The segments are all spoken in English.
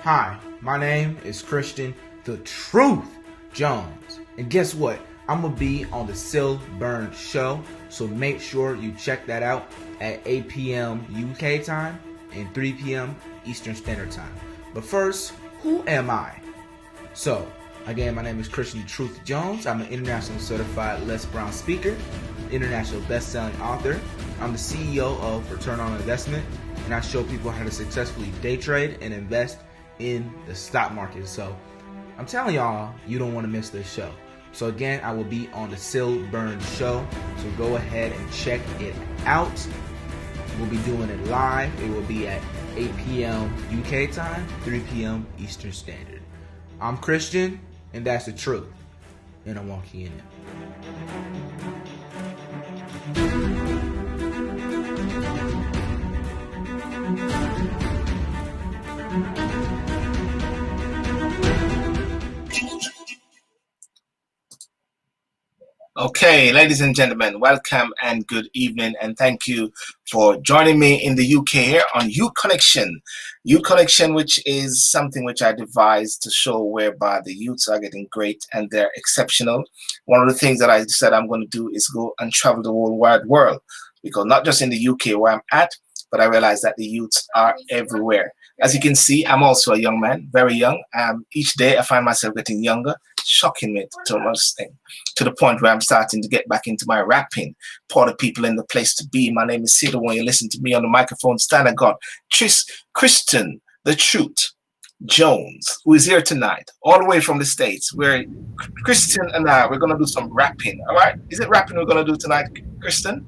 Hi, my name is Christian the Truth Jones. And guess what? I'm going to be on the SYLBOURNE Show. So make sure you check that out at 8 p.m. UK time and 3 p.m. Eastern Standard Time. But first, who am I? So, again, my name is Christian the Truth Jones. I'm an international certified Les Brown speaker, international best-selling author. I'm the CEO of Return on Investment, and I show people how to successfully day trade and invest in the stock market. So I'm telling y'all, you don't want to miss this show. So again, I will be on the SYLBOURNE Show. So go ahead and check it out. We'll be doing it live. It will be at 8 p.m. UK time, 3 p.m. Eastern Standard. I'm Christian, and that's the truth. And I'm walking in it. Okay, ladies and gentlemen, welcome and good evening, and thank you for joining me in the UK here on Youth Connection. Youth Connection, which is something which I devised to show whereby the youths are getting great and they're exceptional. One of the things that I said I'm going to do is go and travel the whole wide world, because not just in the UK where I'm at, but I realize that the youths are everywhere. As you can see, I'm also a young man, very young. Each day I find myself getting younger, shocking me to the point where I'm starting to get back into my rapping. Part of people in the place to be. My name is CHRISTON. When you listen to me on the microphone, stand and God. CHRISTON, the Truth Jones, who is here tonight, all the way from the States. Where Christian and I, we're going to do some rapping. All right? Is it rapping we're going to do tonight, Christian?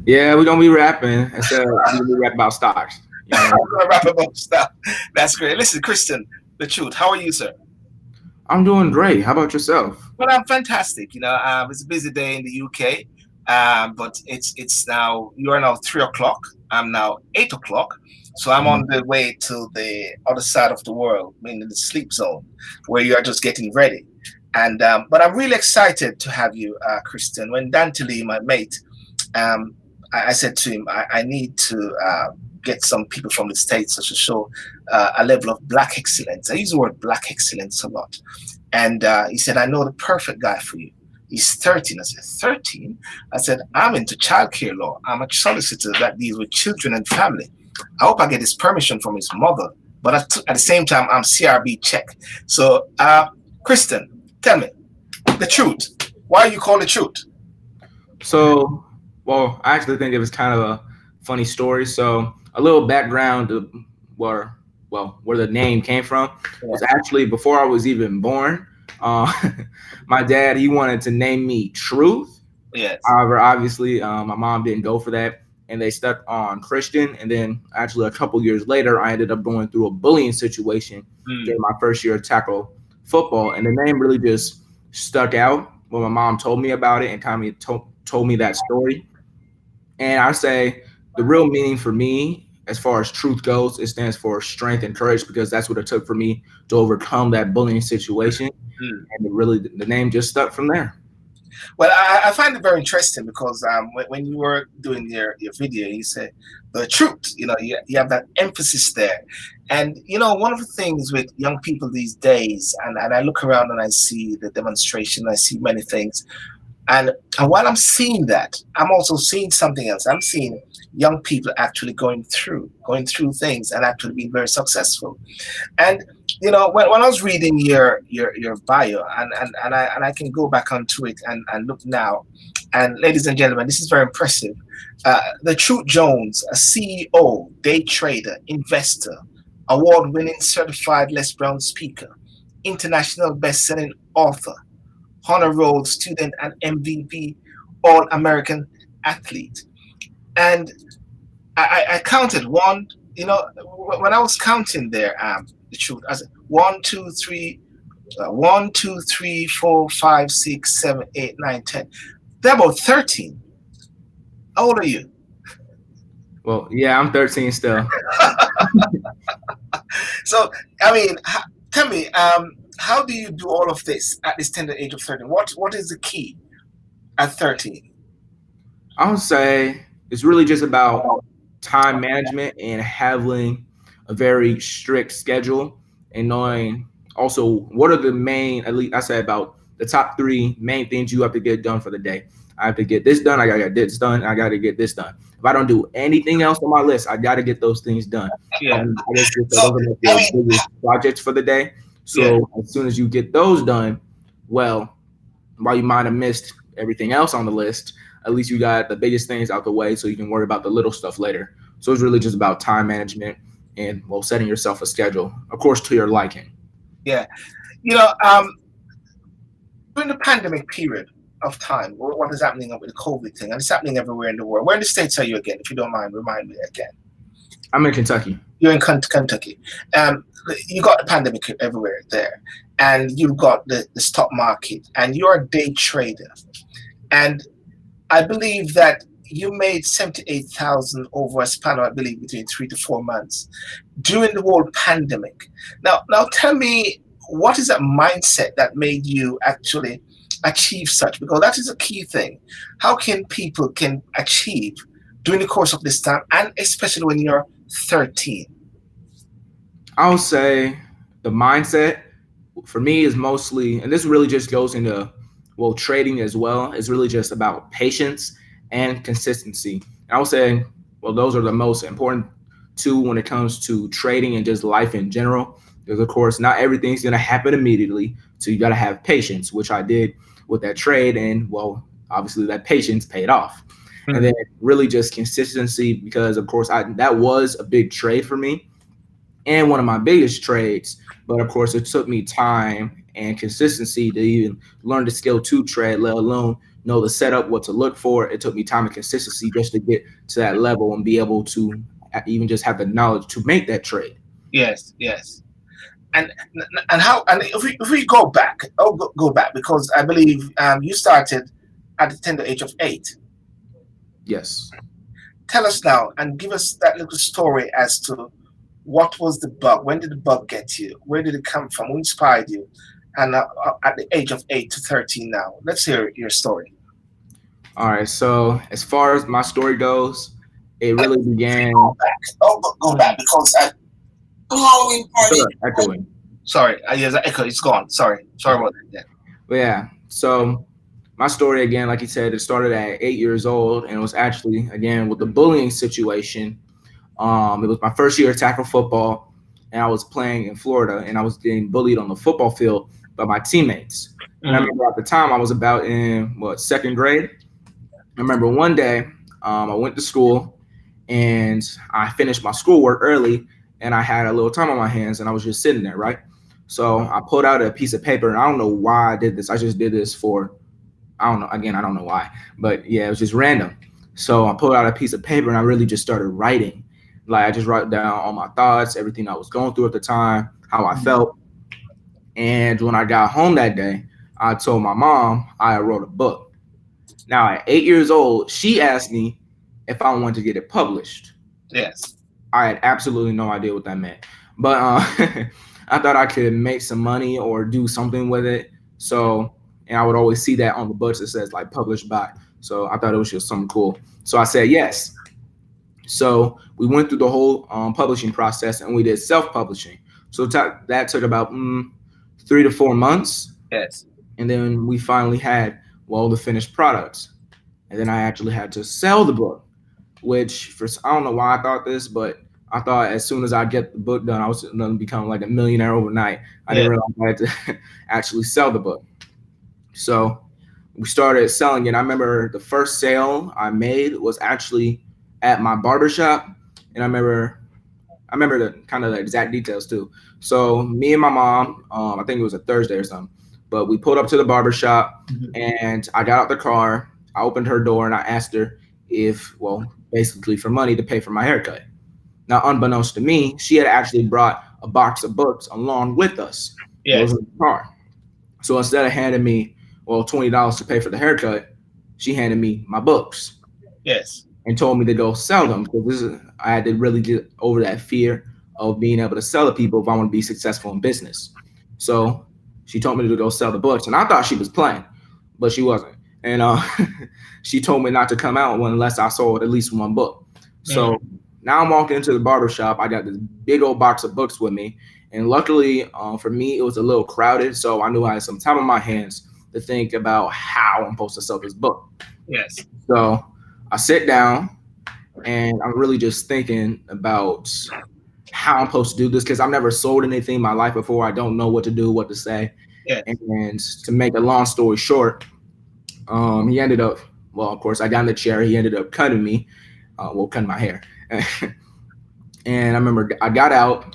Yeah, we're going to be rapping instead of we rap about stocks. You know? We're going to rap about stuff. That's great. Listen, Christian, the Truth, how are you, sir? I'm doing great. How about yourself? Well, I'm fantastic. You know, it's a busy day in the UK, but it's now, you are now 3 o'clock. I'm now 8 o'clock. So I'm on the way to the other side of the world, meaning the sleep zone, where you are just getting ready. And but I'm really excited to have you, Christian. When Dantele, my mate, I said to him, I need to get some people from the States to show a level of black excellence. I use the word black excellence a lot. And he said, I know the perfect guy for you. He's 13. I said, 13? I said, I'm into childcare law. I'm a solicitor that deals with children and family. I hope I get his permission from his mother. But at the same time, I'm CRB check. So, Christian, tell me, the truth. Why you call the truth? So, well, I actually think it was kind of a funny story. So, a little background of where the name came from was actually before I was even born. My dad, he wanted to name me Truth. Yes. However, obviously, my mom didn't go for that, and they stuck on Christian. And then, actually, a couple years later, I ended up going through a bullying situation during my first year of tackle football, and the name really just stuck out when my mom told me about it and kind of told me that story. And I say the real meaning for me, as far as truth goes, it stands for strength and courage, because that's what it took for me to overcome that bullying situation. And the name just stuck from there. Well, I find it very interesting because when you were doing your video, you said the truth, you know, you have that emphasis there. And, you know, one of the things with young people these days, and I look around and I see the demonstration, I see many things. And while I'm seeing that, I'm also seeing something else. I'm seeing young people actually going through things and actually being very successful. And you know, when I was reading your bio, and I can go back onto it and look now. And ladies and gentlemen, this is very impressive. The Truth Jones, a CEO, day trader, investor, award-winning certified Les Brown speaker, international best-selling author, honor roll student, and MVP All-American athlete. And I counted one, you know, when I was counting there, the truth, I said 1, 2, 3, 4, 5, 6, 7, 8, 9, 10. They're about 13. How old are you? Well, yeah, I'm 13 still. So, I mean, tell me, how do you do all of this at this tender age of 13? What is the key at 13? I would say it's really just about time management and having a very strict schedule. and knowing also what are the main, at least I say about the top three main things you have to get done for the day. I have to get this done. I gotta get this done. I gotta get this done. If I don't do anything else on my list, I gotta get those things done. Yeah. I guess just those So are like I your mean, biggest projects for the day. yeah, So as soon as you get those done, well, while you might have missed everything else on the list, at least you got the biggest things out the way so you can worry about the little stuff later. So it's really just about time management and well setting yourself a schedule, of course, to your liking. yeah. During the pandemic period of time, what is happening with the COVID thing, and it's happening everywhere in the world. Where in the States are you again? If you don't mind, remind me again. I'm in Kentucky. You're in Kentucky. Um, you got the pandemic everywhere there, and you've got the stock market, and you're a day trader. And I believe that you made 78,000 over a span of, I believe, between 3 to 4 months during the whole pandemic. Now tell me, what is that mindset that made you actually achieve such? Because that is a key thing. How can people can achieve during the course of this time, and especially when you're 13? I'll say the mindset for me is mostly, and this really just goes into well trading as well. It's really just about patience and consistency. And I would say, well, those are the most important two when it comes to trading and just life in general. Because of course, not everything's gonna happen immediately, so you gotta have patience, which I did with that trade, and well, obviously that patience paid off. And then really just consistency, because of course that was a big trade for me and one of my biggest trades. But of course, it took me time and consistency to even learn the skill to trade, let alone know the setup, what to look for. It took me time and consistency just to get to that level and be able to even just have the knowledge to make that trade. Yes, yes. And how, and if we go back, go back, because I believe you started at the tender age of 8. Yes. Tell us now and give us that little story as to what was the bug, when did the bug get you, where did it come from, who inspired you, and at the age of 8 to 13 now. Let's hear your story. All right. So as far as my story goes, it really began. Go back. Go back, because Halloween party. Echoing. Sorry, yes, echo. It's gone. Sorry about that. Yeah. But yeah. So my story again, like you said, it started at 8 years old, and it was actually again with the bullying situation. It was my first year of tackle football, and I was playing in Florida, and I was getting bullied on the football field by my teammates. And I remember at the time I was about in second grade. I remember one day I went to school and I finished my schoolwork early, and I had a little time on my hands, and I was just sitting there, right? So I pulled out a piece of paper, and I don't know why I did this. I just did this for, I don't know. Again, I don't know why, but yeah, it was just random. So I pulled out a piece of paper and I really just started writing. Like I just wrote down all my thoughts, everything I was going through at the time, how I felt. And when I got home that day, I told my mom I wrote a book. Now at 8 years old, she asked me if I wanted to get it published. Yes. I had absolutely no idea what that meant, but I thought I could make some money or do something with it. So, and I would always see that on the books that says like published by. So I thought it was just something cool. So I said yes. So we went through the whole publishing process, and we did self-publishing. So that took about 3 to 4 months. Yes. And then we finally had the finished products. And then I actually had to sell the book, which I don't know why I thought this, but I thought as soon as I get the book done, I was going to become like a millionaire overnight. I didn't realize I had to actually sell the book. So we started selling it. I remember the first sale I made was actually at my barbershop. And I remember the kind of the exact details too. So me and my mom, I think it was a Thursday or something, but we pulled up to the barbershop and I got out the car. I opened her door and I asked her if, basically for money to pay for my haircut. Now, unbeknownst to me, she had actually brought a box of books along with us. Yes. It was in the car. So instead of handing me, $20 to pay for the haircut, she handed me my books. Yes. And told me to go sell them, because I had to really get over that fear of being able to sell to people if I want to be successful in business. So she told me to go sell the books, and I thought she was playing, but she wasn't. And she told me not to come out unless I sold at least one book. So Now I'm walking into the barber shop. I got this big old box of books with me. And luckily for me, it was a little crowded. So I knew I had some time on my hands to think about how I'm supposed to sell this book. Yes. So I sit down and I'm really just thinking about how I'm supposed to do this because I've never sold anything in my life before. I don't know what to do, what to say. Yes. And to make a long story short, he ended up, well, of course, I got in the chair. He ended up cutting me, cutting my hair. And I remember I got out,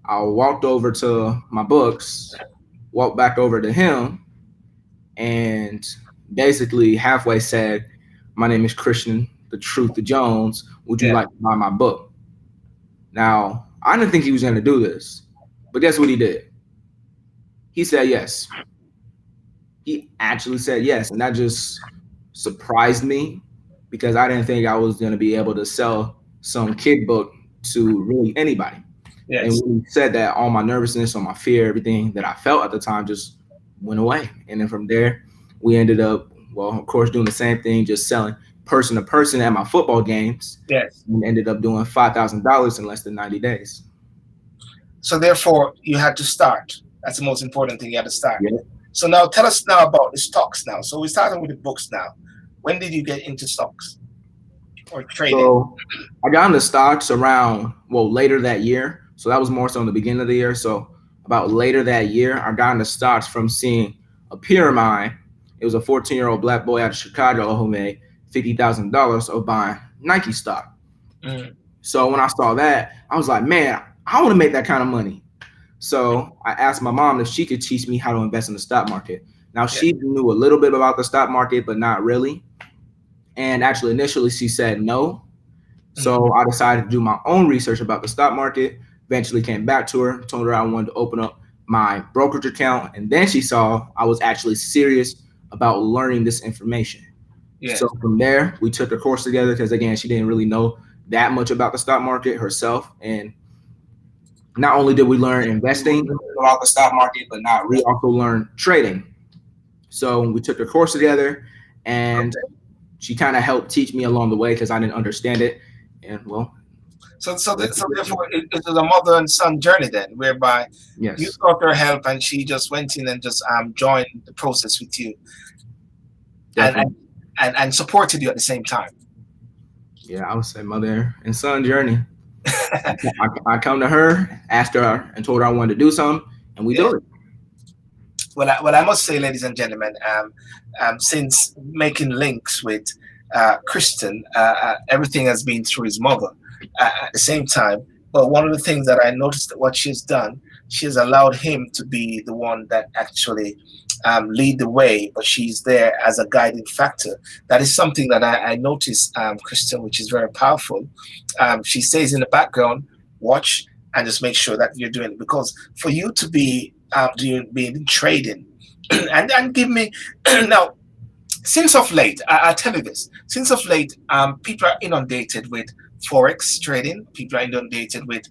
I walked over to my books, walked back over to him, and basically halfway said, "My name is Christian, the Truth, the Jones. Would you like to buy my book?" Now, I didn't think he was going to do this, but guess what he did? He said yes. He actually said yes, and that just surprised me because I didn't think I was going to be able to sell some kid book to really anybody. Yes. And when he said that, all my nervousness, all my fear, everything that I felt at the time just went away. And then from there, we ended up, well, of course, doing the same thing, just selling person to person at my football games. Yes. And ended up doing $5,000 in less than 90 days. So therefore, you had to start. That's the most important thing. You had to start. Yeah. So now tell us now about the stocks now. So we're starting with the books now. When did you get into stocks or trading? So I got into stocks around, well, later that year. So that was more so in the beginning of the year. So about later that year, I got into stocks from seeing a peer of mine. It was a 14-year-old black boy out of Chicago who made $50,000 of buying Nike stock. So when I saw that, I was like, man, I want to make that kind of money. So I asked my mom if she could teach me how to invest in the stock market. Now, she knew a little bit about the stock market, but not really. And actually, initially, she said no. So I decided to do my own research about the stock market. Eventually came back to her, told her I wanted to open up my brokerage account. And then she saw I was actually serious about learning this information. Yes. So from there, we took a course together because, again, she didn't really know that much about the stock market herself. And not only did we learn investing about the stock market, but we also learned trading. So we took a course together, and she kind of helped teach me along the way because I didn't understand it. And well, so therefore, it was a mother and son journey then, whereby you sought her help, and she just went in and just joined the process with you, and supported you at the same time. Yeah, I would say mother and son journey. I come to her, asked her, and told her I wanted to do something, and we do it. Well, I must say, ladies and gentlemen, since making links with CHRISTON, everything has been through his mother at the same time. But one of the things that I noticed that what she's done, she has allowed him to be the one that actually lead the way, but she's there as a guiding factor. That is something that I noticed, CHRISTON, which is very powerful. She stays in the background, watch, and just make sure that you're doing it. Because for you to be doing trading, and give me now, since of late, I'll tell you this. Since of late, people are inundated with Forex trading. People are inundated with,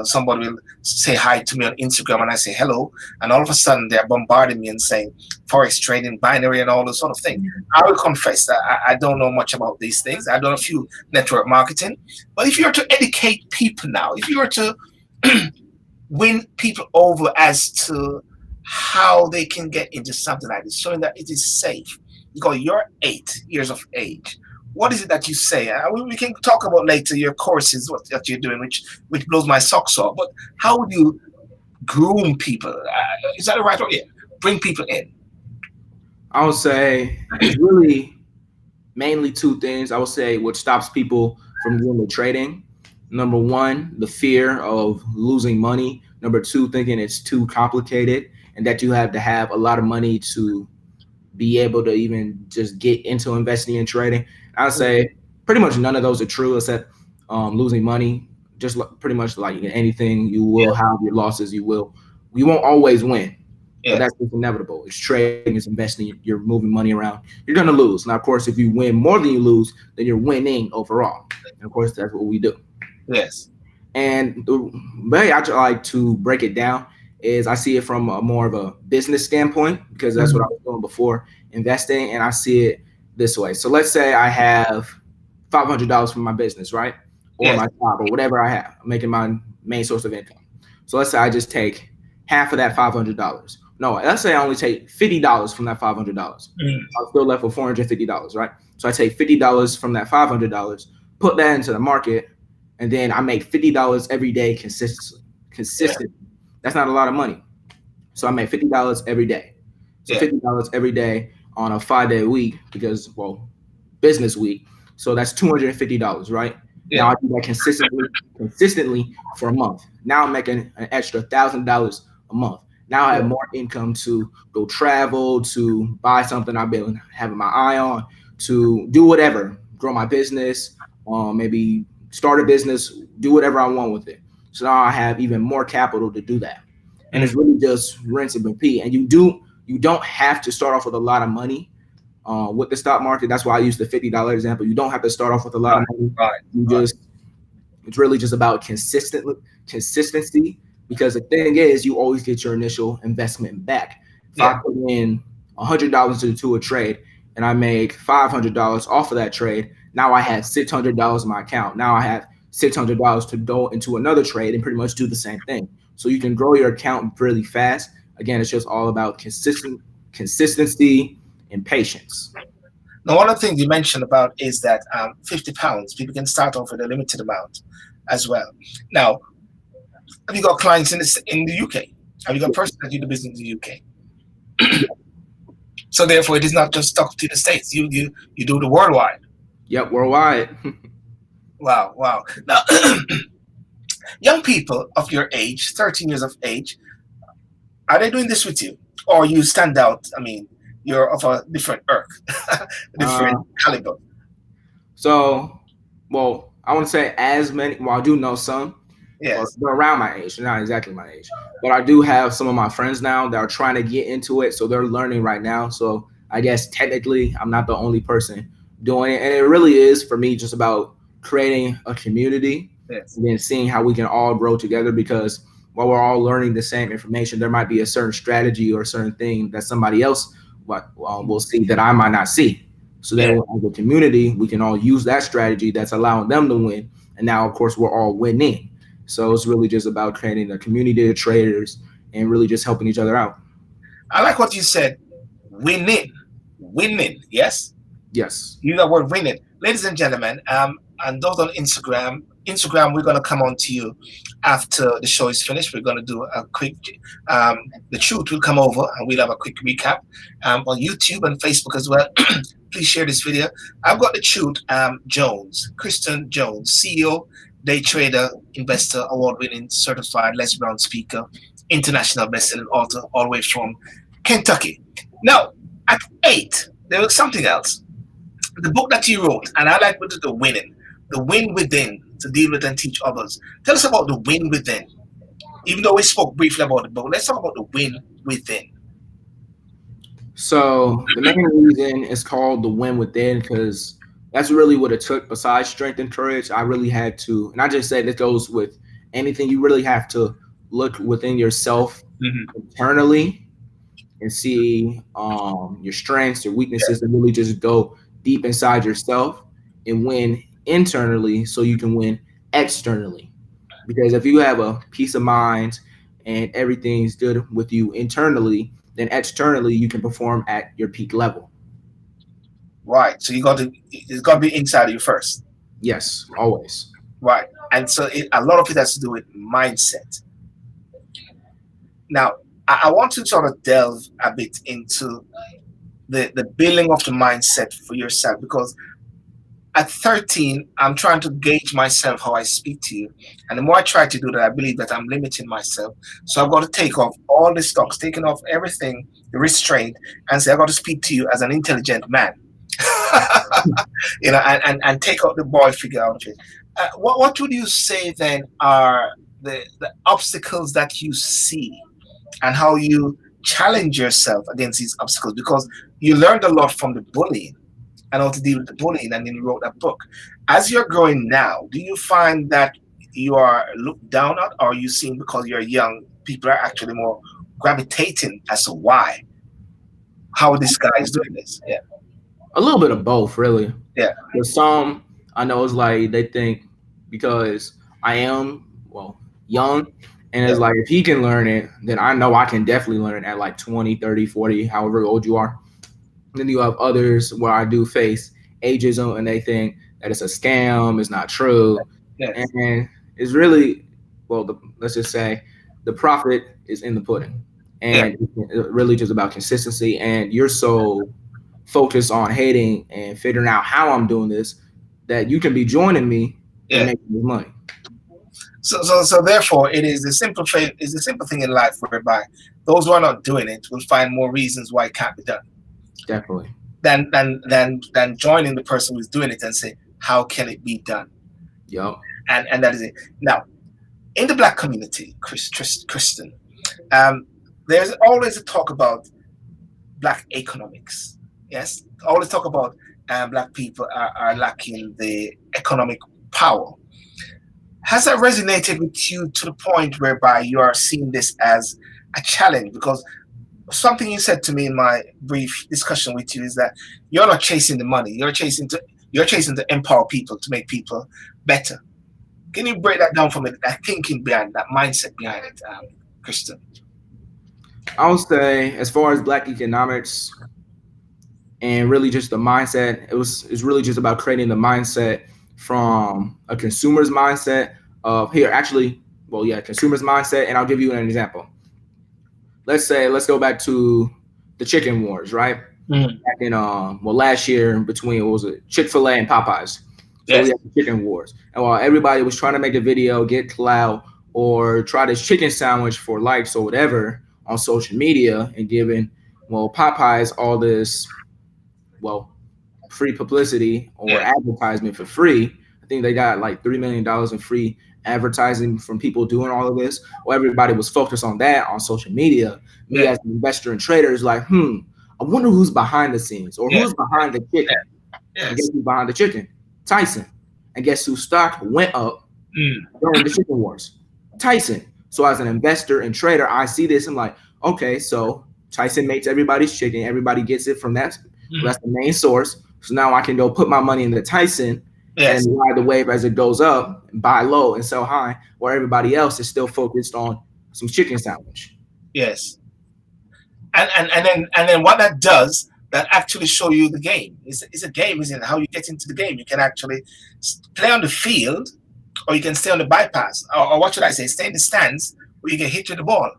somebody will say hi to me on Instagram and I say hello. And all of a sudden they're bombarding me and saying Forex trading, binary and all those sort of things. I will confess that I don't know much about these things. I've done a few network marketing. But if you were to educate people now, if you were to win people over as to how they can get into something like this, showing that it is safe, because you're 8 years of age. What is it that you say? We can talk about later your courses, what that you're doing, which blows my socks off. But how would you groom people? Is that the right word? Yeah. Bring people in. I would say it's really mainly two things. I would say what stops people from doing the trading. Number one, the fear of losing money. Number two, thinking it's too complicated and that you have to have a lot of money to be able to even just get into investing and trading. I'd say pretty much none of those are true except losing money. Just pretty much like anything, you will have your losses. You won't always win. But that's just inevitable. It's trading, it's investing, you're moving money around. You're going to lose. Now, of course, if you win more than you lose, then you're winning overall. And of course, that's what we do. Yes. And the way I like to break it down is I see it from a more of a business standpoint, because that's what I was doing before investing. And I see it this way. So let's say I have $500 for my business, right? or my job or whatever I have, making my main source of income. So let's say I just take half of that $500. No, let's say I only take $50 from that $500. I'm still left with $450, right? So I take $50 from that $500, put that into the market, and then I make $50 every day consistently. That's not a lot of money. So I make $50 every day. So $50 every day on a 5-day week because, well, business week. So that's $250, right? Now I do that consistently for a month. Now I'm making an extra $1,000 a month. Now I have more income to go travel, to buy something I've been having my eye on, to do whatever, grow my business, maybe start a business, do whatever I want with it. So now I have even more capital to do that. And it's really just rinse and repeat. And you don't have to start off with a lot of money with the stock market. That's why I use the $50 example. You don't have to start off with a lot of money. It's really just about consistency, because the thing is, you always get your initial investment back. If I put in $100 into a trade and I make $500 off of that trade, now I have $600 in my account. Now I have $600 to go into another trade and pretty much do the same thing. So you can grow your account really fast. Again, it's just all about consistency and patience. Now, one of the things you mentioned about is that £50, people can start off with a limited amount as well. Now, have you got clients in the UK? Have you got persons that do the business in the UK? So therefore, it is not just stuck to the States. You do the worldwide. Yep, worldwide. Wow. Now, young people of your age, 13 years of age, are they doing this with you? Or you stand out? I mean, you're of a different different caliber. So, well, I wouldn't say as many. Well, I do know some. Yes. They're around my age. They're not exactly my age. But I do have some of my friends now that are trying to get into it. So they're learning right now. So I guess technically I'm not the only person doing it. And it really is, for me, just about creating a community and then seeing how we can all grow together, because while we're all learning the same information, there might be a certain strategy or a certain thing that somebody else will see that I might not see. So then as a community, we can all use that strategy that's allowing them to win. And now, of course, we're all winning. So it's really just about creating a community of traders and really just helping each other out. I like what you said. Winning. Yes. Yes. You know word winning, ladies and gentlemen. And those on Instagram, we're going to come on to you after the show is finished. We're going to do a quick, the truth will come over and we'll have a quick recap on YouTube and Facebook as well. Please share this video. I've got the truth, CHRISTON Jones, CEO, day trader, investor, award-winning, certified Les Brown speaker, international best-selling author, all the way from Kentucky. Now, at 8, there was something else. The book that you wrote, and I like what is the winning. The win within, to deal with and teach others. Tell us about the win within. Even though we spoke briefly about the book, let's talk about the win within. So the main reason it's called the win within, because that's really what it took. Besides strength and courage, I really had to, and I just said this goes with anything. You really have to look within yourself internally and see your strengths, your weaknesses, and really just go deep inside yourself and win internally so you can win externally. Because if you have a peace of mind and everything's good with you internally, then externally you can perform at your peak level. Right. So it's got to be inside of you first. Yes, always. Right. And so a lot of it has to do with mindset. Now, I want to sort of delve a bit into the building of the mindset for yourself, because at 13, I'm trying to gauge myself how I speak to you. And the more I try to do that, I believe that I'm limiting myself. So I've got to take off all the stocks, taking off everything, the restraint, and say, I've got to speak to you as an intelligent man. and take out the boy figure out of it. What would you say then are the obstacles that you see and how you challenge yourself against these obstacles? Because you learned a lot from the bullying and how to deal with the bullying, and then you wrote that book. As you're growing now, do you find that you are looked down at, or are you seeing because you're young, people are actually more gravitating as to why? How this guy is doing this? Yeah. A little bit of both, really. Yeah. But some I know is like they think because I am, well, young. And Yeah. it's like, if he can learn it, then I know I can definitely learn it at like 20, 30, 40, however old you are. Then you have others where I do face ageism and they think that it's a scam, it's not true. Yes. And it's really, well, let's just say the profit is in the pudding. Yeah. And it's really just about consistency. And you're so focused on hating and figuring out how I'm doing this that you can be joining me and Yeah. making this money. So therefore, it is a simple is a simple thing in life whereby those who are not doing it will find more reasons why it can't be done Definitely. than joining the person who's doing it and say, how can it be done? Yep. And that is it. Now, in the Black community, Kristen, there's always a talk about Black economics. Yes, always talk about Black people are lacking the economic power. Has that resonated with you to the point whereby you are seeing this as a challenge? Because something you said to me in my brief discussion with you is that you're not chasing the money. You're chasing to empower people, to make people better. Can you break that down for me? That thinking behind that mindset behind it, Kristen? I would say, as far as Black economics and really just the mindset, it's really just about creating the mindset from a consumer's mindset of consumer's mindset. And I'll give you an example. Let's go back to the chicken wars, right? Mm-hmm. Back in last year, between, what was it, Chick-fil-A and Popeyes. So Yes. we had the chicken wars. And while everybody was trying to make a video, get clout, or try this chicken sandwich for likes or whatever on social media, and giving, Popeyes all this, free publicity or advertisement for free. I think they got like $3 million in free advertising from people doing all of this. Well, everybody was focused on that on social media. Me as an investor and trader is like, I wonder who's behind the scenes, or who's behind the chicken. Yes. And guess who's behind the chicken? Tyson. And guess whose stock went up during the chicken wars? Tyson. So as an investor and trader, I see this. I'm like, okay, so Tyson makes everybody's chicken. Everybody gets it from that. That's the main source. So now I can go put my money into Tyson and ride the wave as it goes up, and buy low and sell high, where everybody else is still focused on some chicken sandwich. Yes. And then what that does, that actually show you the game. It's a game, isn't it? How you get into the game. You can actually play on the field, or you can stay on the bypass, or what should I say, stay in the stands where you get hit with the ball.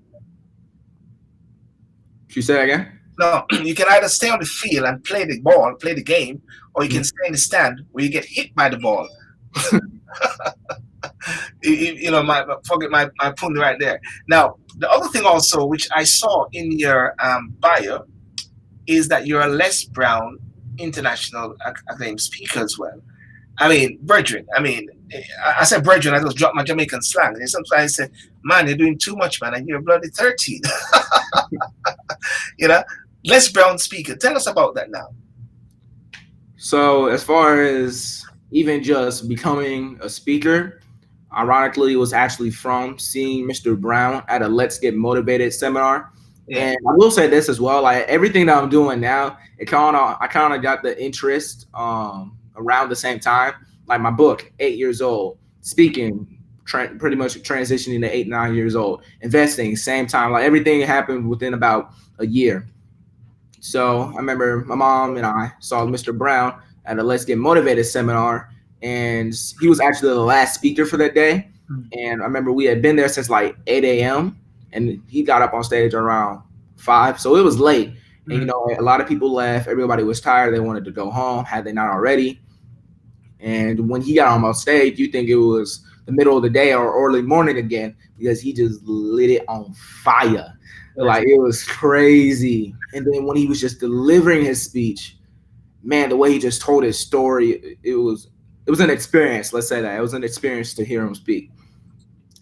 Should you say that again? No, you can either stay on the field and play the ball, play the game, or you can stay in the stand where you get hit by the ball. Forget my point right there. Now, the other thing also, which I saw in your bio, is that you're a Les Brown international acclaimed speaker as well. I mean, brethren. I mean, I said brethren, I just dropped my Jamaican slang. And sometimes I say, man, you're doing too much, man, and you're bloody 13. Les Brown speaker. Tell us about that now. So as far as even just becoming a speaker, ironically, it was actually from seeing Mr. Brown at a Let's Get Motivated seminar. Yeah. And I will say this as well, like everything that I'm doing now, I kind of got the interest around the same time. Like my book, 8 years old, speaking, pretty much transitioning to 8, 9 years old, investing, same time. Like everything happened within about a year. So I remember my mom and I saw Mr. Brown at a Let's Get Motivated seminar, and he was actually the last speaker for that day. And I remember we had been there since like 8 a.m. and he got up on stage around 5. So it was late. And, a lot of people left. Everybody was tired. They wanted to go home, had they not already. And when he got on stage, you think it was the middle of the day or early morning again, because he just lit it on fire. Like, it was crazy. And then when he was just delivering his speech, man, the way he just told his story, it was an experience. Let's say that. It was an experience to hear him speak.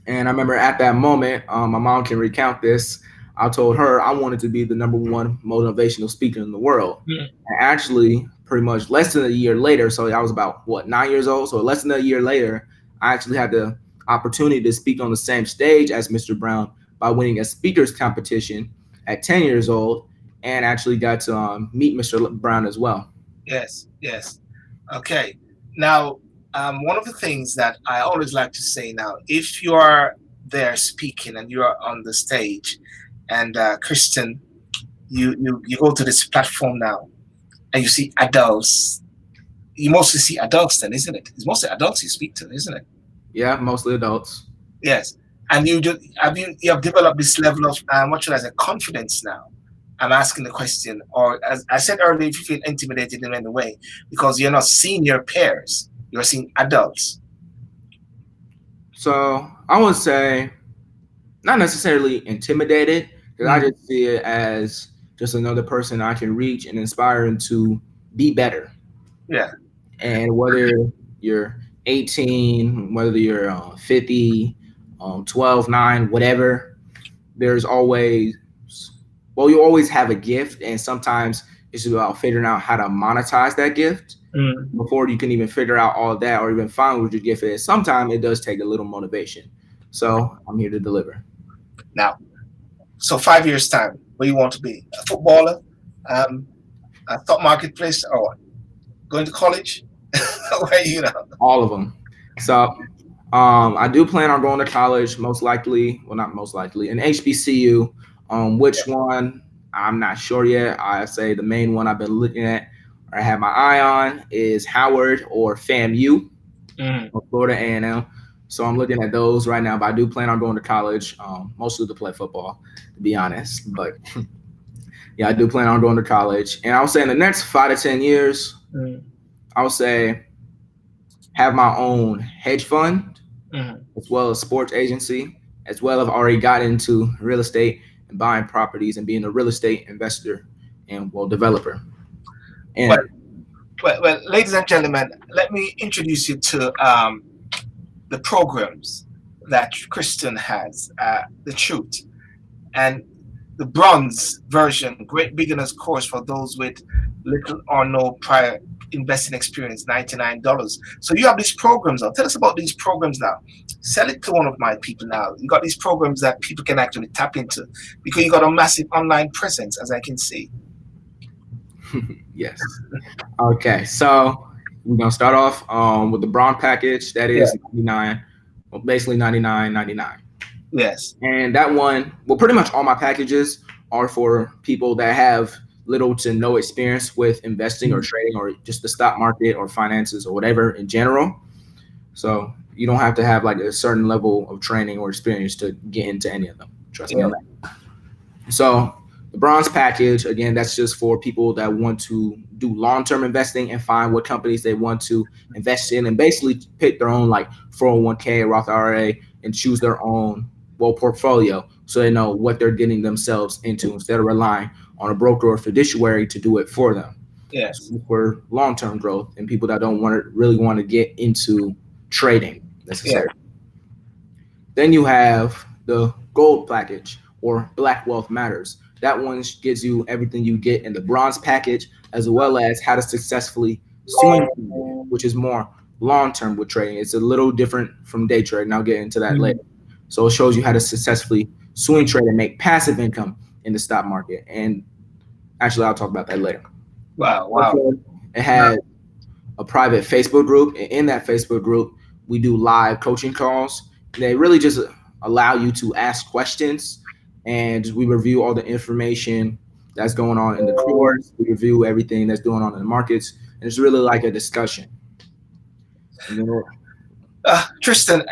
And I remember at that moment, my mom can recount this. I told her I wanted to be the #1 motivational speaker in the world. And actually, pretty much less than a year later, so I was about, 9 years old? So less than a year later, I actually had the opportunity to speak on the same stage as Mr. Brown by winning a speakers competition at 10 years old, and actually got to meet Mr. Brown as well. Yes. Okay. Now, one of the things that I always like to say now, if you are there speaking and you are on the stage, and Kristen, you go to this platform now, and you see adults. You mostly see adults, then, isn't it? It's mostly adults you speak to, isn't it? Yeah, mostly adults. Yes. And you have developed this level of what should I say, confidence now. I'm asking the question, or as I said earlier, if you feel intimidated in any way because you're not seeing your peers, you're seeing adults. So I would say not necessarily intimidated, because I just see it as just another person I can reach and inspire them to be better. Yeah. And whether you're 18, whether you're 50, 12, 9, whatever, there's always, well, you always have a gift. And sometimes it's about figuring out how to monetize that gift before you can even figure out all of that or even find what your gift is. Sometimes it does take a little motivation. So I'm here to deliver. Now, so 5 years time, where you want to be? A footballer, a top marketplace, or going to college? Where all of them. So I do plan on going to college, most likely. Well, not most likely, an HBCU. Which one? I'm not sure yet. I say the main one I've been looking at, or I have my eye on, is Howard or FAMU, or Florida A&M. So I'm looking at those right now. But I do plan on going to college, mostly to play football, to be honest. But yeah, I do plan on going to college. And I would say in the next 5 to 10 years, I would say have my own hedge fund, as well as sports agency, as well as I've already got into real estate and buying properties and being a real estate investor and developer. And well, ladies and gentlemen, let me introduce you to the programs that Kristen has, the Truth, and the bronze version, Great Beginners Course for those with little or no prior investing experience, $99. So you have these programs now. Tell us about these programs now. Sell it to one of my people now. You got these programs that people can actually tap into because you got a massive online presence, as I can see. Yes. Okay, so we're gonna start off with the bronze package. That is 99, well, basically 99.99. Yes. And that one, well, pretty much all my packages are for people that have little to no experience with investing or trading or just the stock market or finances or whatever in general. So you don't have to have like a certain level of training or experience to get into any of them. Trust me on that. So the bronze package, again, that's just for people that want to do long-term investing and find what companies they want to invest in and basically pick their own like 401k, Roth IRA, and choose their own portfolio so they know what they're getting themselves into instead of relying on a broker or fiduciary to do it for them. Yes. For long-term growth and people that don't really want to get into trading necessarily. Then you have the gold package or Black Wealth Matters. That one gives you everything you get in the bronze package, as well as how to successfully swing, which is more long-term with trading. It's a little different from day trading. I'll get into that later. So it shows you how to successfully swing trade and make passive income in the stock market. And actually, I'll talk about that later. Wow. It has a private Facebook group. And in that Facebook group, we do live coaching calls. They really just allow you to ask questions. And we review all the information that's going on in the course. We review everything that's going on in the markets. And it's really like a discussion. Tristan,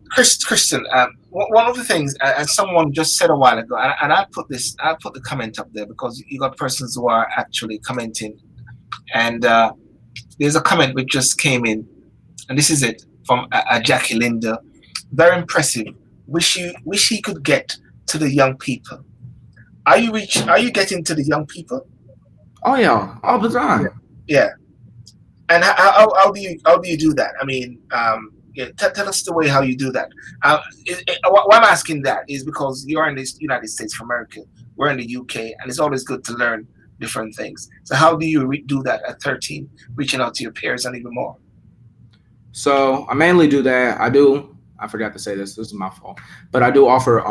Kristen, one of the things, as someone just said a while ago, and I put the comment up there because you got persons who are actually commenting, and there's a comment which just came in, and this is it from Jackie Linda. Very impressive. Wish he could get to the young people. Are you getting to the young people? Oh yeah, all the time. Yeah. And how do you do that? I mean, tell us the way how you do that. Why I'm asking that is because you're in the United States of America, we're in the UK, and it's always good to learn different things. So how do you do that at 13, reaching out to your peers and even more? So I mainly do that. I forgot to say this. This is my fault. But I do offer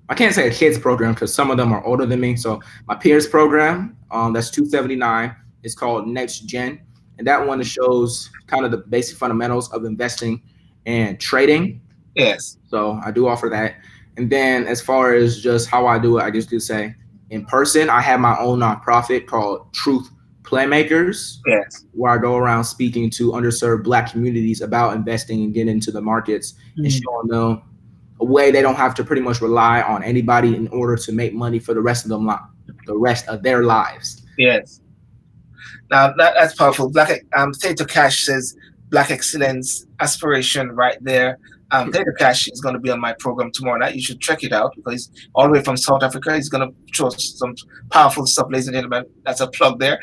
I can't say a kids program because some of them are older than me. So my peers program, that's $279. It's called Next Gen. and that one shows kind of the basic fundamentals of investing and trading. Yes. So I do offer that. And then as far as just how I do it, I just do say in person, I have my own nonprofit called Truth Playmakers, Yes. where I go around speaking to underserved Black communities about investing and getting into the markets and showing them a way they don't have to pretty much rely on anybody in order to make money for the rest of their lives. Yes. Now that's powerful. Tato Cash says Black excellence aspiration right there. Tato Cash is going to be on my program tomorrow night. You should check it out because he's all the way from South Africa. He's going to show some powerful stuff, ladies and gentlemen. That's a plug there.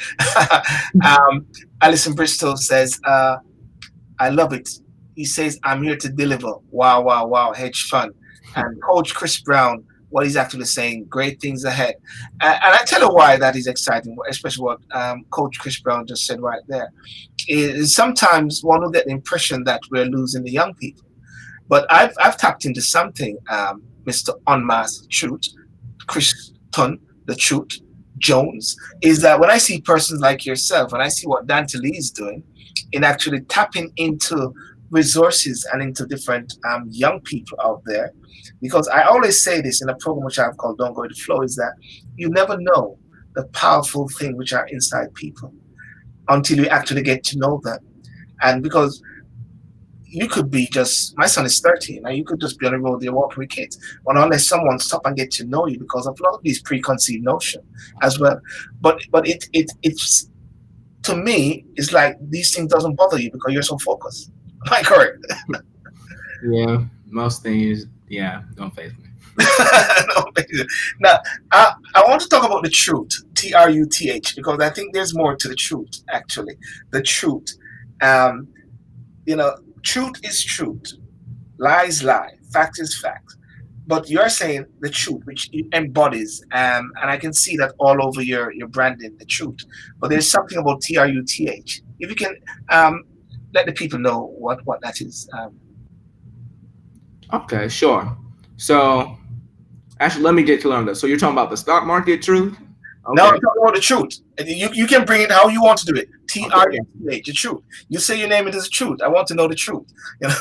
Alison Bristol says, I love it. He says, I'm here to deliver. Wow, wow, wow. Hedge fund. And Coach Chris Brown, what he's actually saying, great things ahead. And I tell you why that is exciting, especially what Coach Chris Brown just said right there. Is sometimes one will get the impression that we're losing the young people. But I've tapped into something, Mr. Unmasked Truth, CHRISTON, the Truth, Jones, is that when I see persons like yourself, and I see what Dante Lee is doing in actually tapping into resources and into different young people out there, because I always say this in a program which I've called Don't Go With The Flow, is that you never know the powerful thing which are inside people until you actually get to know them. And because you could be just, my son is 13, and you could just be on the road there walking with kids. But unless someone stop and get to know you because of a lot of these preconceived notions as well. But it's to me, it's like these things doesn't bother you because you're so focused. Am I correct? Yeah, most things, don't faze me. Now, I want to talk about the truth, TRUTH, because I think there's more to the truth, actually. The truth. Truth is truth. Lie is lie. Fact is fact. But you're saying the truth, which embodies, and I can see that all over your branding, the truth. But there's something about TRUTH. If you can let the people know what that is. Okay, sure. So actually, let me get clear on this. So you're talking about the stock market truth? Okay. No, I'm talking about the truth. You can bring it how you want to do it. TRUTH, the truth. You say your name, it is truth. I want to know the truth.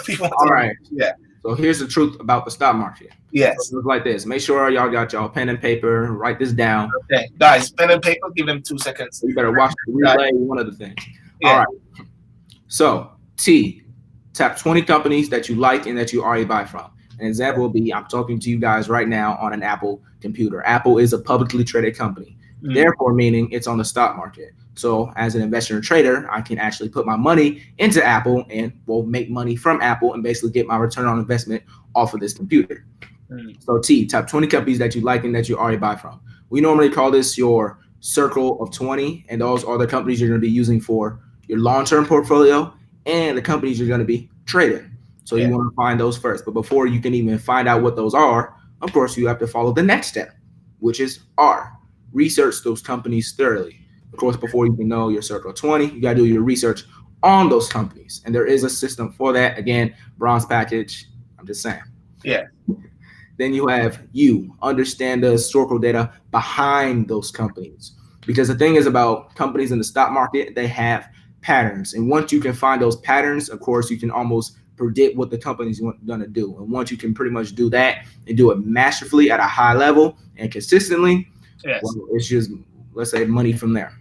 People want to know. Right. Yeah. So here's the truth about the stock market. Yes. So it's like this. Make sure y'all got y'all pen and paper. Write this down. Okay, guys, pen and paper. Give them 2 seconds. You better watch the replay. One of the things. Yeah. All right. So T, tap 20 companies that you like and that you already buy from. An example will be I'm talking to you guys right now on an Apple computer. Apple is a publicly traded company. Therefore, meaning it's on the stock market. So as an investor and trader, I can actually put my money into Apple and will make money from Apple and basically get my return on investment off of this computer. So T, tap 20 companies that you like and that you already buy from. We normally call this your circle of 20, and those are the companies you're going to be using for your long-term portfolio and the companies you're going to be trading. So you want to find those first. But before you can even find out what those are, of course, you have to follow the next step, which is R. Research those companies thoroughly. Of course, before you can know your circle of 20, you got to do your research on those companies. And there is a system for that. Again, bronze package. I'm just saying. Yeah. Then you have you understand the historical data behind those companies. Because the thing is about companies in the stock market, they have patterns. And once you can find those patterns, of course, you can almost predict what the company's going to do. And once you can pretty much do that and do it masterfully at a high level and consistently, well, it's just, let's say, money from there.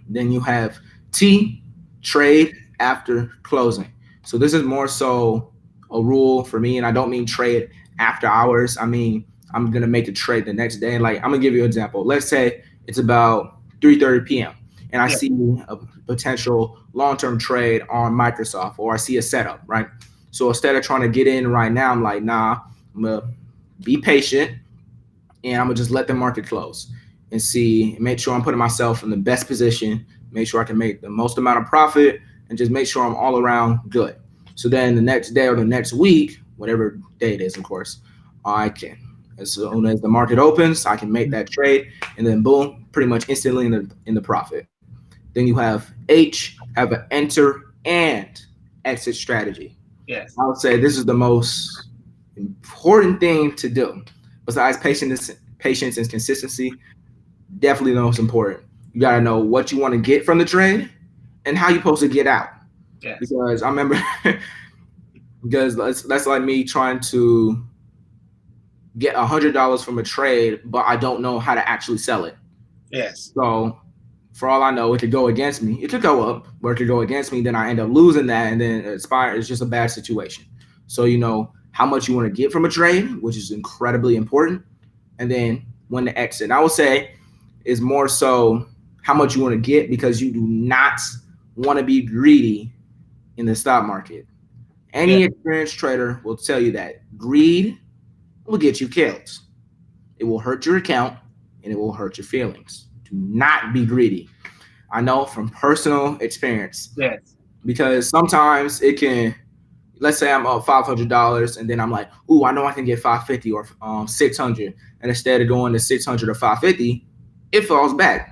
Then you have T, trade after closing. So this is more so a rule for me, and I don't mean trade after hours. I mean, I'm going to make a trade the next day. Like, I'm going to give you an example. Let's say it's about 3:30 p.m. and I see a potential long-term trade on Microsoft, or I see a setup, right? So instead of trying to get in right now, I'm like, nah, I'm going to be patient and I'm going to just let the market close and see, make sure I'm putting myself in the best position, make sure I can make the most amount of profit, and just make sure I'm all around good. So then the next day or the next week, whatever day it is, of course, I can, as soon as the market opens, I can make that trade, and then boom, pretty much instantly in the profit. Then you have H, have an enter and exit strategy. Yes. I would say this is the most important thing to do. Besides patience and consistency, definitely the most important. You got to know what you want to get from the trade and how you supposed to get out. Yes. Because I remember, because that's like me trying to get $100 from a trade, but I don't know how to actually sell it. Yes. So for all I know, it could go against me. It could go up, or it could go against me. Then I end up losing that, and then it's just a bad situation. So you know how much you want to get from a trade, which is incredibly important, and then when to exit. And I would say is more so how much you want to get, because you do not want to be greedy in the stock market. Any experienced trader will tell you that greed will get you killed. It will hurt your account and it will hurt your feelings. Do not be greedy. I know from personal experience. Yes. Because sometimes it can, let's say I'm up $500 and then I'm like, ooh, I know I can get 550 or 600. And instead of going to 600 or 550, it falls back.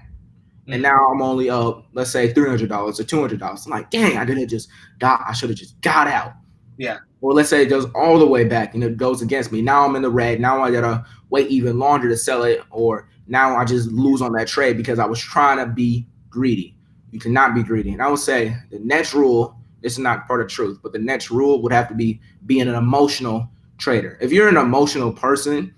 And now I'm only up, let's say $300 or $200. I'm like, dang, I didn't just got, I should have just got out. Yeah. Or let's say it goes all the way back and it goes against me. Now I'm in the red. Now I gotta wait even longer to sell it. Or now I just lose on that trade because I was trying to be greedy. You cannot be greedy. And I would say the next rule, this is not part of truth, but the next rule would have to be being an emotional trader. If you're an emotional person,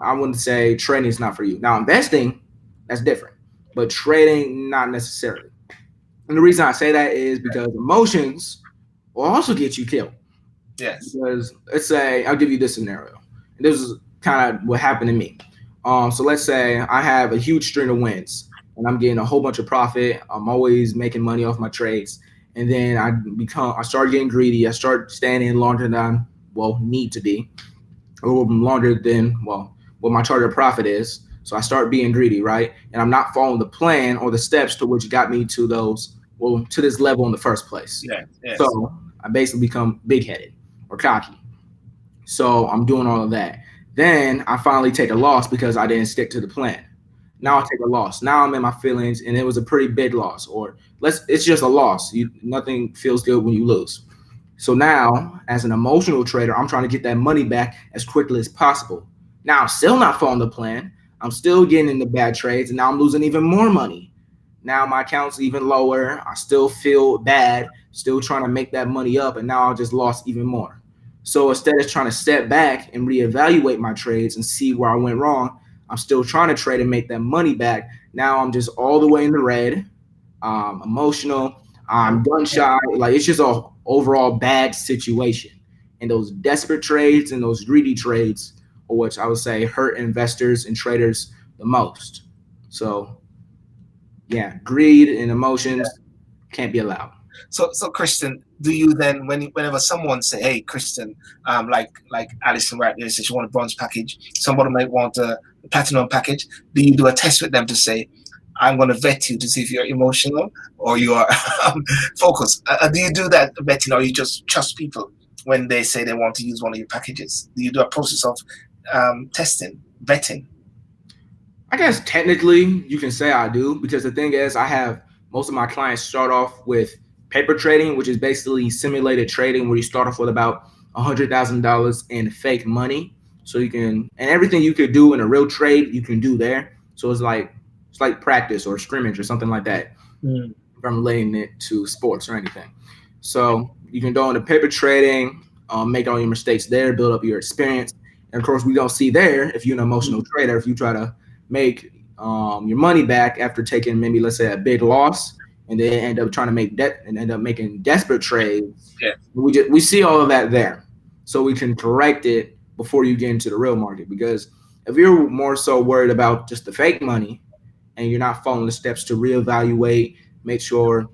I wouldn't say trading is not for you. Now investing, that's different. But trading, not necessarily. And the reason I say that is because emotions will also get you killed. Yes. Because let's say, I'll give you this scenario. And this is kind of what happened to me. So let's say I have a huge string of wins and I'm getting a whole bunch of profit. I'm always making money off my trades. And then I start getting greedy. I start staying in longer than I need to be, or longer than what my target profit is. So I start being greedy, right? And I'm not following the plan or the steps to which got me to to this level in the first place. Yeah. Yes. So I basically become big-headed or cocky. So I'm doing all of that. Then I finally take a loss because I didn't stick to the plan. Now I take a loss. Now I'm in my feelings, and it was a pretty big loss. Or it's just a loss. Nothing feels good when you lose. So now, as an emotional trader, I'm trying to get that money back as quickly as possible. Now I'm still not following the plan. I'm still getting into bad trades, and now I'm losing even more money. Now my account's even lower. I still feel bad, still trying to make that money up, and now I just lost even more. So instead of trying to step back and reevaluate my trades and see where I went wrong, I'm still trying to trade and make that money back. Now I'm just all the way in the red, emotional, I'm gun shy. Like, it's just a overall bad situation. And those desperate trades and those greedy trades, which I would say hurt investors and traders the most. So, yeah, greed and emotions can't be allowed. So Christian, do you then, whenever someone say, "Hey, Christian," like Alison right there says she want a bronze package, somebody might want a platinum package. Do you do a test with them to say, "I'm going to vet you to see if you're emotional or you are focused"? Do you do that vetting, or you just trust people when they say they want to use one of your packages? Do you do a process of testing, vetting? I guess technically you can say I do, because the thing is, I have most of my clients start off with paper trading, which is basically simulated trading, where you start off with about $100,000 in fake money. So you can, and everything you could do in a real trade, you can do there. So it's like practice or scrimmage or something like that. If I'm relating it to sports or anything. So you can go into paper trading, make all your mistakes there, build up your experience. And of course, we don't see there, if you're an emotional trader, if you try to make your money back after taking maybe, let's say, a big loss, and then end up trying to make debt and end up making desperate trades. Yeah. We see all of that there. So we can correct it before you get into the real market. Because if you're more so worried about just the fake money and you're not following the steps to reevaluate, make sure,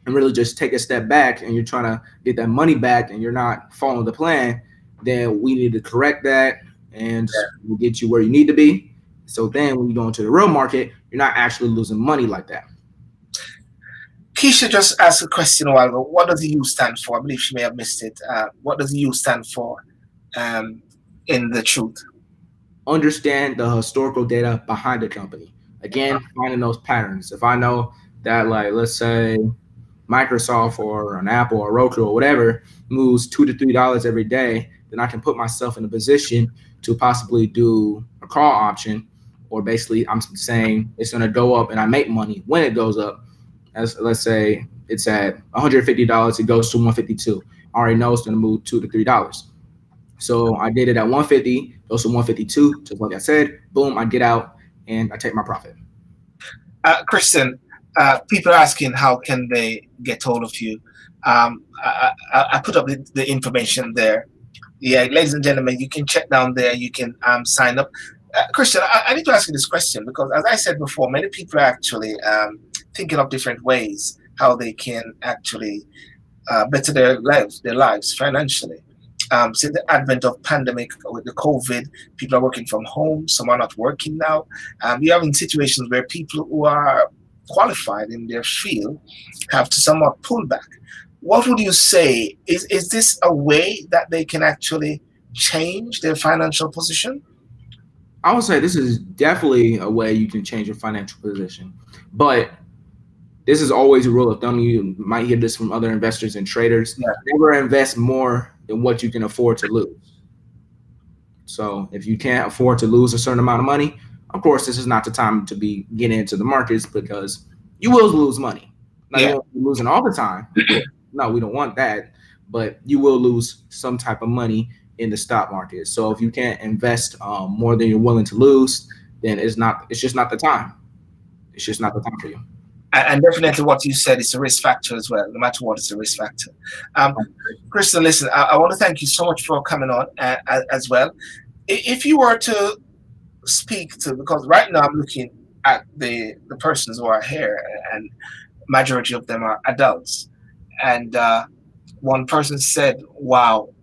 and really just take a step back, and you're trying to get that money back and you're not following the plan, then we need to correct that, and we'll get you where you need to be. So then when you go into the real market, you're not actually losing money like that. Keisha just asked a question a while ago. What does the U stand for? I believe she may have missed it. What does the U stand for in the truth? Understand the historical data behind the company. Again, finding those patterns. If I know that, like, let's say Microsoft or an Apple or Roku or whatever moves $2 to $3 every day, then I can put myself in a position to possibly do a call option, or basically I'm saying it's going to go up and I make money when it goes up. As let's say it's at $150, it goes to 152. I already know it's going to move $2 to $3. So I did it at 150, goes to 152, just like I said. Boom, I get out and I take my profit. Christian, people are asking how can they get hold of you. I put up the information there. Yeah, ladies and gentlemen, you can check down there. You can sign up. Christian, I need to ask you this question because, as I said before, many people are actually thinking of different ways how they can actually better their lives financially. Since the advent of pandemic with the COVID, people are working from home. Some are not working now. You're having situations where people who are qualified in their field have to somewhat pull back. What would you say? Is this a way that they can actually change their financial position? I would say this is definitely a way you can change your financial position. But this is always a rule of thumb. You might hear this from other investors and traders. Yeah. Never invest more than what you can afford to lose. So if you can't afford to lose a certain amount of money, of course, this is not the time to be getting into the markets because you will lose money. Now, you won't be losing all the time. No, we don't want that. But you will lose some type of money in the stock market. So if you can't invest more than you're willing to lose, then it's just not the time. It's just not the time for you. And definitely what you said is a risk factor as well. No matter what, it's a risk factor. Kristen, listen, I want to thank you so much for coming on as well. If you were to speak to, because right now I'm looking at the persons who are here, and majority of them are adults. And one person said, wow,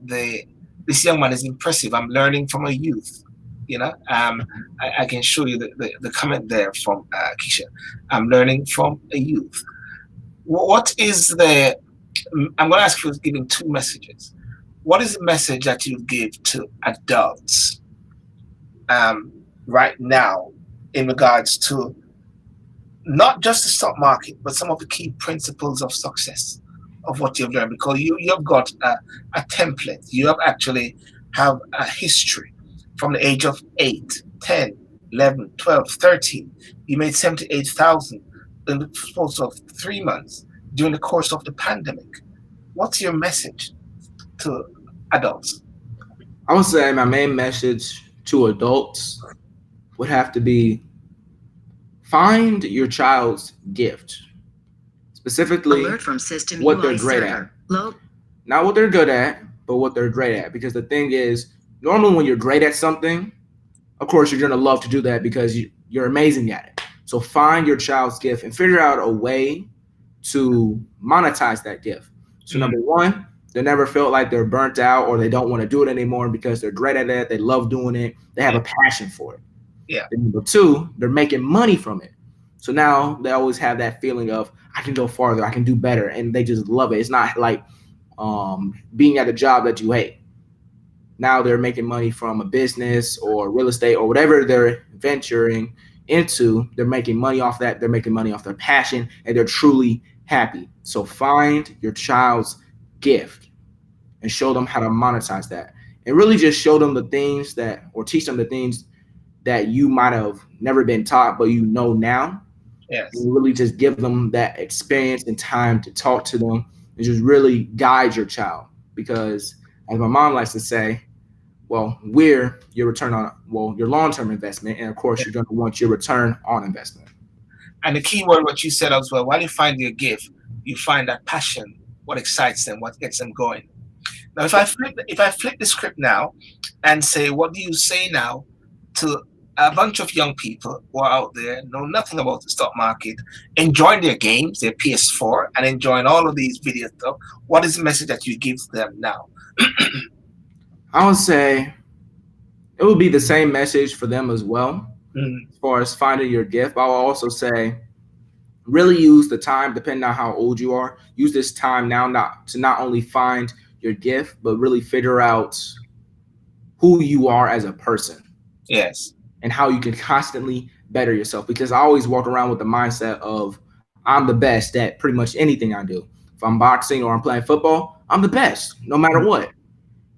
this young man is impressive. I'm learning from a youth. I can show you the comment there from Keisha. I'm learning from a youth. What is I'm going to ask you for giving two messages. What is the message that you give to adults right now in regards to not just the stock market, but some of the key principles of success of what you've learned? Because you've got a template. You have actually have a history. From the age of 8, 10, 11, 12, 13, you made 78,000 in the course of 3 months during the course of the pandemic. What's your message to adults? I would say my main message to adults would have to be find your child's gift. Specifically, alert from system what UI they're great server. at. Not what they're good at, but what they're great at. Because the thing is, normally when you're great at something, of course, you're going to love to do that because you're amazing at it. So find your child's gift and figure out a way to monetize that gift. So number one, they never felt like they're burnt out or they don't want to do it anymore because they're great at it. They love doing it. They have a passion for it. Yeah. And number two, they're making money from it. So now they always have that feeling of I can go farther, I can do better, and they just love it. It's not like being at a job that you hate. Now they're making money from a business or real estate or whatever they're venturing into. They're making money off that. They're making money off their passion, and they're truly happy. So find your child's gift and show them how to monetize that, and really just show them the things or teach them the things that you might have never been taught, but you know now. Yes. And really just give them that experience and time to talk to them and just really guide your child. Because as my mom likes to say, well, we're your your long-term investment. And of course, you're going to want your return on investment. And the key word, what you said as well, while you find your gift, you find that passion, what excites them, what gets them going. Now, if I flip the script now and say, what do you say now to a bunch of young people who are out there, know nothing about the stock market, enjoying their games, their PS4, and enjoying all of these video stuff? What is the message that you give them now? I would say it would be the same message for them as well, as far as finding your gift. But I will also say really use the time, depending on how old you are. Use this time now not only find your gift, but really figure out who you are as a person. Yes. And how you can constantly better yourself. Because I always walk around with the mindset of I'm the best at pretty much anything I do. If I'm boxing or I'm playing football, I'm the best no matter what.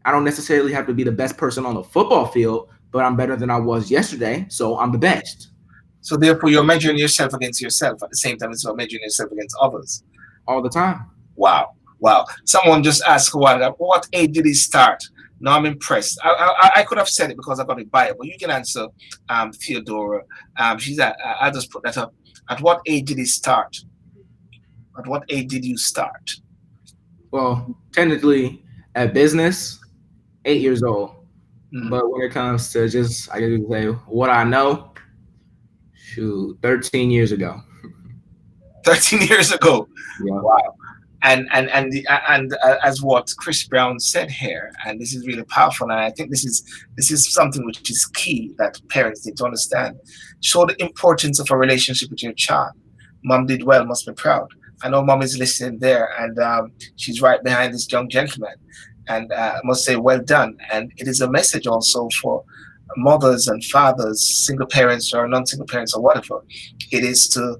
I don't necessarily have to be the best person on the football field, but I'm better than I was yesterday, so I'm the best. So therefore, you're measuring yourself against yourself at the same time as you're measuring yourself against others. all the time. Wow. Wow. Someone just asked what age did he start? No, I'm impressed. I could have said it because I got it by it, but you can answer, Theodora. She's at, I just put that up. At what age did he start? At what age did you start? Well, technically, at business, 8 years old. But when it comes to just, I can say what I know, shoot, 13 years ago. 13 years ago. Yeah. Wow. And as what Chris Brown said here, and this is really powerful, and I think this is something which is key that parents need to understand. Show the importance of a relationship with your child. Mom did well, must be proud. I know mom is listening there, and she's right behind this young gentleman, and I must say well done. And it is a message also for mothers and fathers, single parents or non-single parents or whatever. It is to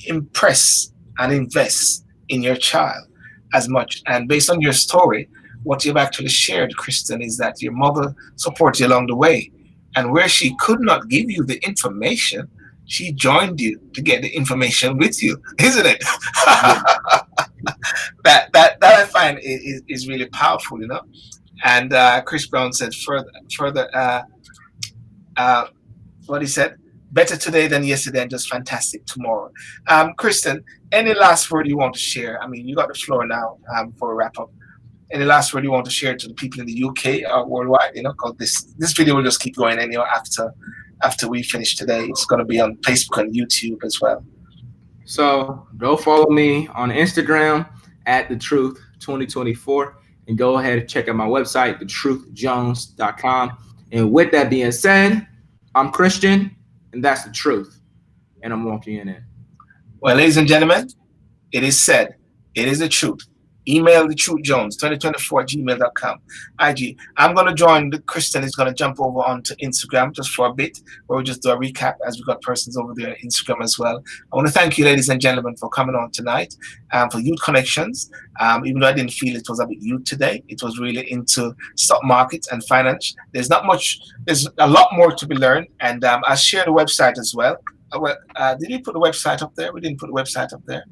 impress and invest in your child as much. And based on your story, what you've actually shared, Kristen, is that your mother supported you along the way. And where she could not give you the information, she joined you to get the information with you, isn't it? that I find is really powerful, you know. And Chris Brown said further what he said, better today than yesterday and just fantastic tomorrow. Kristen, any last word you want to share? I mean, you got the floor now for a wrap up. Any last word you want to share to the people in the UK or worldwide? You know, because this video will just keep going anyway after we finish today. It's going to be on Facebook and YouTube as well. So go follow me on Instagram at thetruth2024 and go ahead and check out my website, thetruthjones.com. And with that being said, I'm Christian, and that's the truth. And I'm walking in it. Well, ladies and gentlemen, it is said, it is the truth. Email thetruthjones2024@gmail.com. IG. I'm going to join. Kristen is going to jump over onto Instagram just for a bit, where we just do a recap as we got persons over there on Instagram as well. I want to thank you, ladies and gentlemen, for coming on tonight for Youth Connections. Even though I didn't feel it was a bit youth today, it was really into stock markets and finance. There's not much. There's a lot more to be learned, and I share the website as well. Did we put the website up there? We didn't put the website up there.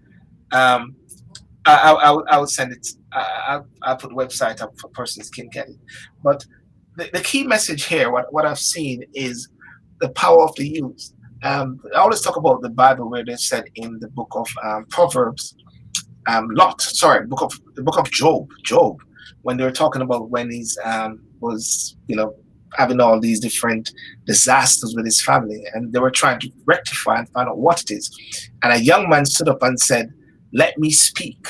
I would send it. I'll put the website up for persons can get it. But the key message here, what I've seen is the power of the youth. I always talk about the Bible where they said in the book of Proverbs, the book of Job, when they were talking about when he was, you know, having all these different disasters with his family, and they were trying to rectify and find out what it is. And a young man stood up and said, let me speak,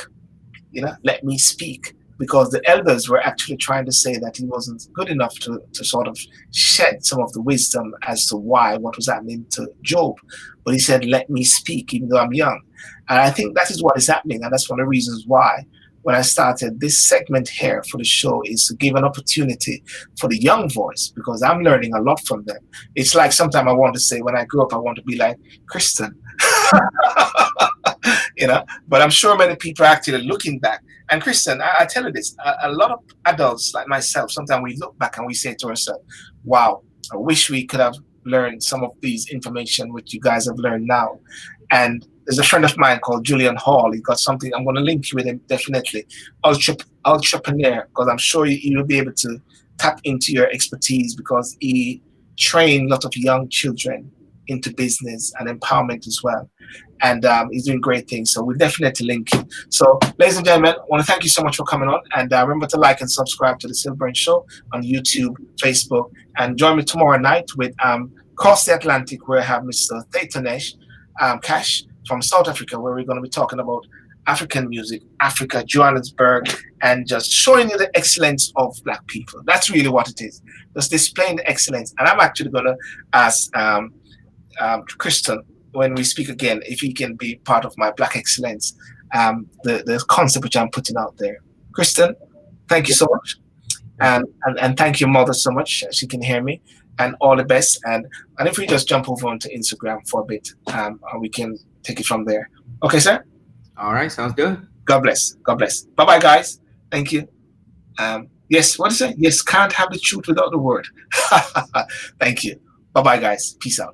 you know, let me speak, because the elders were actually trying to say that he wasn't good enough to sort of shed some of the wisdom as to what was happening to Job. But he said, let me speak, even though I'm young. And I think that is what is happening. And that's one of the reasons why when I started this segment here for the show is to give an opportunity for the young voice, because I'm learning a lot from them. It's like sometimes I want to say when I grow up, I want to be like Kristen. You know, but I'm sure many people are actually looking back. And Kristen, I tell you this, a lot of adults like myself, sometimes we look back and we say to ourselves, wow, I wish we could have learned some of these information which you guys have learned now. And there's a friend of mine called Julian Hall. He got something, I'm going to link you with him definitely, entrepreneur, because I'm sure you'll be able to tap into your expertise, because he trained a lot of young children into business and empowerment as well. And he's doing great things. So we'll definitely link you. So, ladies and gentlemen, I want to thank you so much for coming on. And remember to like and subscribe to the SYLBOURNE Show on YouTube, Facebook. And join me tomorrow night with Cross the Atlantic, where I have Mr. Theitanesh Cash from South Africa, where we're going to be talking about African music, Africa, Johannesburg, and just showing you the excellence of Black people. That's really what it is. Just displaying the excellence. And I'm actually going to ask Kristen, when we speak again, if he can be part of my Black Excellence, the concept which I'm putting out there. Kristen, thank you so much. And thank your mother so much. She can hear me. And all the best. And if we just jump over onto Instagram for a bit, we can take it from there. Okay, sir? All right, sounds good. God bless. God bless. Bye-bye, guys. Thank you. Yes, what is it? Yes, can't have the truth without the word. Thank you. Bye-bye, guys. Peace out.